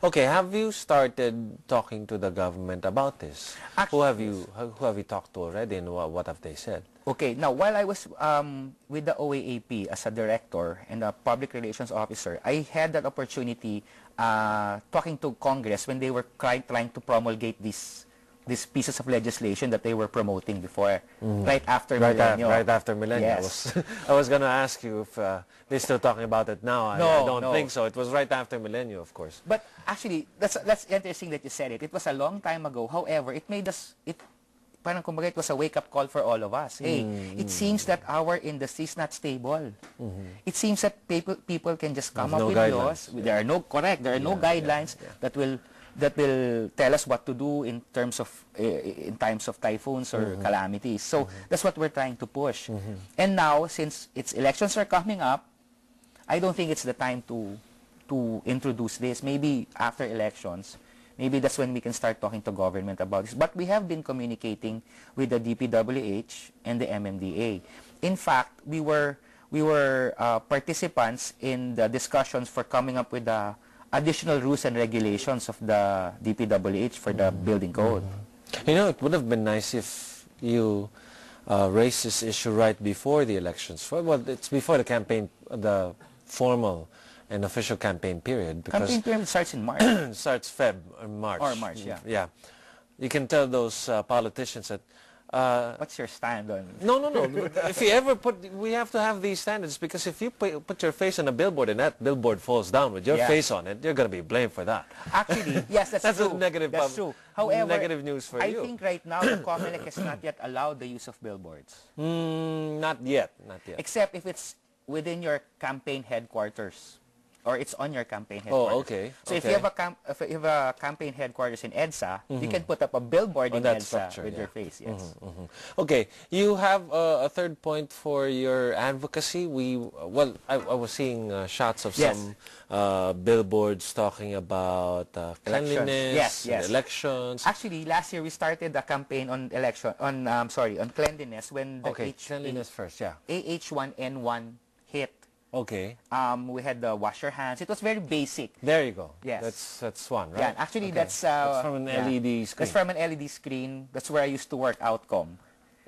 Okay, have you started talking to the government about this? Who have you talked to already, and what have they said? Okay, now while I was with the OAAP as a director and a public relations officer, I had that opportunity talking to Congress when they were trying to promulgate these pieces of legislation that they were promoting before, right after Millennium. Right after Millennium. Yes. I was going to ask you if they're still talking about it now. No, I don't no. think so. It was right after Millennium, of course. But actually, that's interesting that you said it. It was a long time ago. However, it made us, parang kumbaga, it was a wake-up call for all of us. Hey, it seems that our industry is not stable. It seems that people can just come up with laws. There are no guidelines that will tell us what to do in terms of in times of typhoons or calamities. So that's what we're trying to push. And now, since elections are coming up, I don't think it's the time to introduce this. Maybe after elections, maybe that's when we can start talking to government about this. But we have been communicating with the DPWH and the MMDA. In fact, we were participants in the discussions for coming up with the additional rules and regulations of the DPWH for the building code. You know, it would have been nice if you raised this issue right before the elections. Well, it's before the campaign, the formal and official campaign period. Because campaign period starts in March. Starts Feb or March. Or March, yeah. Yeah. You can tell those politicians that what's your stand on? No. If you ever we have to have these standards, because if you put your face on a billboard and that billboard falls down with your face on it, you're going to be blamed for that. Actually, yes, that's true. That's true. However, negative news for you. I think right now the COMELEC has not yet allowed the use of billboards. Not yet. Except if it's within your campaign headquarters. Or it's on your campaign headquarters. Oh, okay. So if you have a campaign headquarters in EDSA, you can put up a billboard in EDSA with your face. Yes. Okay. You have a third point for your advocacy. I was seeing shots of some billboards talking about cleanliness, elections. Actually, last year we started a campaign on on cleanliness when the cleanliness first, AH1N1 hit. Okay. We had the wash your hands. It was very basic. There you go. Yes. That's one, right? Yeah, actually that's from an LED screen. That's from an LED screen. That's where I used to work, Outcom.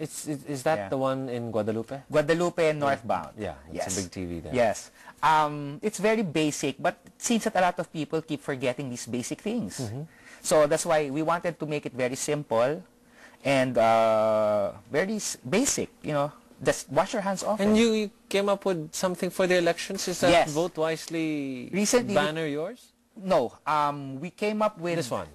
Is that the one in Guadalupe? Guadalupe and northbound. Yeah, it's a big TV there. Yes. It's very basic, but it seems that a lot of people keep forgetting these basic things. So that's why we wanted to make it very simple and very basic, you know. Just wash your hands often. And you came up with something for the elections? Is that Vote Wisely banner yours? No. We came up with... This one.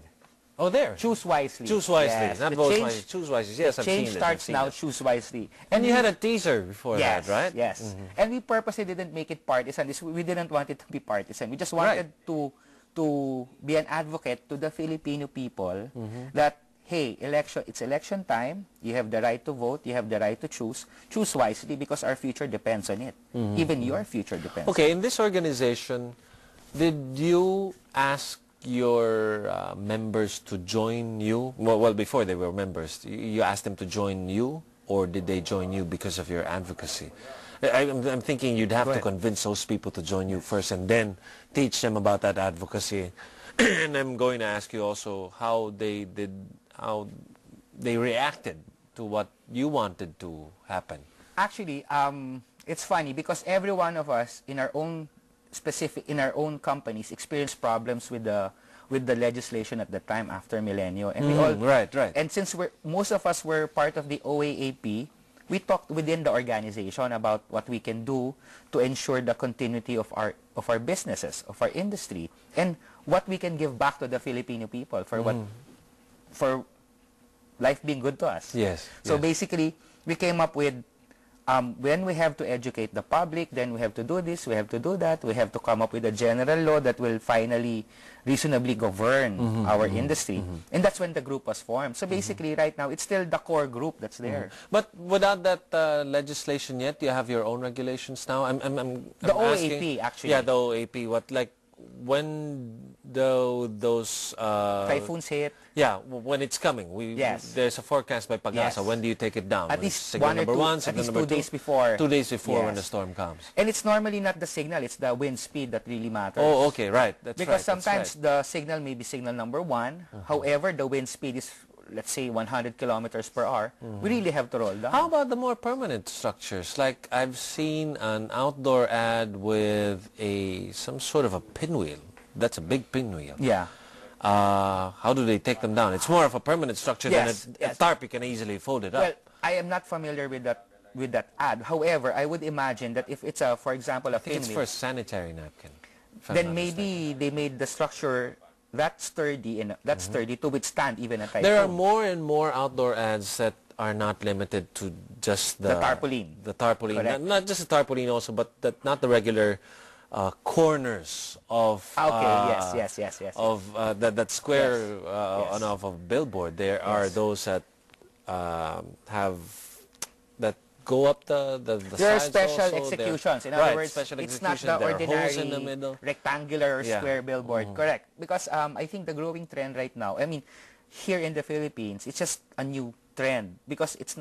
Oh, there. Choose Wisely. Choose Wisely. Yes. Not Vote Wisely. Choose Wisely. Yes, I've seen it. Change starts now, Choose Wisely. And you had a teaser before that, right? Yes. And we purposely didn't make it partisan. We didn't want it to be partisan. We just wanted to be an advocate to the Filipino people that, hey, it's election time. You have the right to vote. You have the right to choose. Choose wisely because our future depends on it. Even your future depends. Okay, in this organization, did you ask your members to join you? Well, before they were members, you asked them to join you, or did they join you because of your advocacy? I'm thinking you'd have to convince those people to join you first and then teach them about that advocacy. And I'm going to ask you also how they reacted to what you wanted to happen. Actually, it's funny because every one of us in our own companies experienced problems with the legislation at the time after Millennium, and we all right. And since most of us were part of the OAAP, we talked within the organization about what we can do to ensure the continuity of our businesses, of our industry, and what we can give back to the Filipino people for life being good to us. Yes. So basically, we came up with when we have to educate the public, then we have to do this, we have to do that, we have to come up with a general law that will finally reasonably govern our industry. And that's when the group was formed. So basically, right now, it's still the core group that's there. But without that legislation yet, you have your own regulations now? I'm the OAP, actually. Yeah, the OAP. When those Typhoons hit. yeah, when it's coming, Yes. there's a forecast by Pag-asa. Yes. When do you take it down? At When least it's signal one or number two, one, at signal least number 2 days before. 2 days before when Yes. the storm comes. And it's normally not the signal, it's the wind speed that really matters. Oh, okay, right. That's Because right. that's sometimes right. the signal may be signal number 1. However, the wind speed is, let's say, 100 kilometers per hour. We really have to roll down. How about the more permanent structures? Like I've seen an outdoor ad with some sort of a pinwheel. That's a big pinwheel. Yeah. How do they take them down? It's more of a permanent structure Yes, than a yes. tarp. You can easily fold it Well, up. I am not familiar with that ad. However, I would imagine that if it's for example, a I think it's pinwheel, for a sanitary napkin. if I'm then not maybe they made the structure that sturdy to withstand even a typhoon. There are more and more outdoor ads that are not limited to just The tarpaulin. The tarpaulin. Correct. Not just the tarpaulin also, but not the regular corners of Yes. of that square Yes. on off of billboard. There are Yes. those that have that go up the There are sides special also. executions. In Right, other words, special it's not execution. the There are ordinary holes in the middle. rectangular or Yeah. square billboard. Correct. Because I think the growing trend right now, I mean, here in the Philippines, it's just a new trend because it's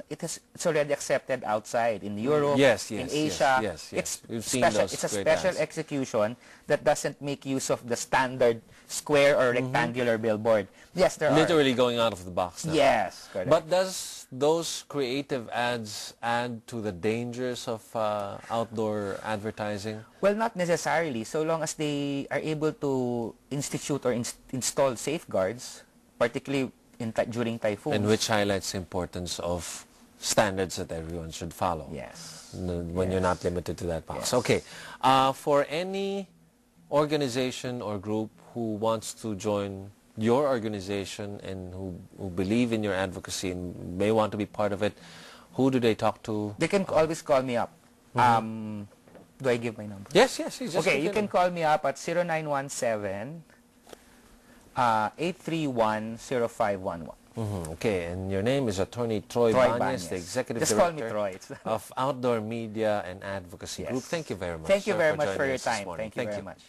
already accepted outside in Europe, Yes, in yes, Asia. yes. It's We've seen special. those It's a great special ads. execution that doesn't make use of the standard square or rectangular billboard. Yes, there are. Literally going out of the box now. Yes, correct. But does those creative ads add to the dangers of outdoor advertising? Well, not necessarily. So long as they are able to institute or install safeguards, particularly during typhoons. And which highlights the importance of standards that everyone should follow. Yes. When you're not limited to that box. Yes. Okay. For any organization or group who wants to join your organization and who believe in your advocacy and may want to be part of it, who do they talk to? They can always call me up. Do I give my number? Yes. Just Okay, you give can it. call me up at 0917 831-0511. Okay, and your name is Attorney Troy Troy Bañez, Bañez. the Executive Just call Director me Troy. It's- of Outdoor Media and Advocacy Yes. Group. Thank you very much. Thank you sir, very much joining for your us this time. morning. Thank you very much.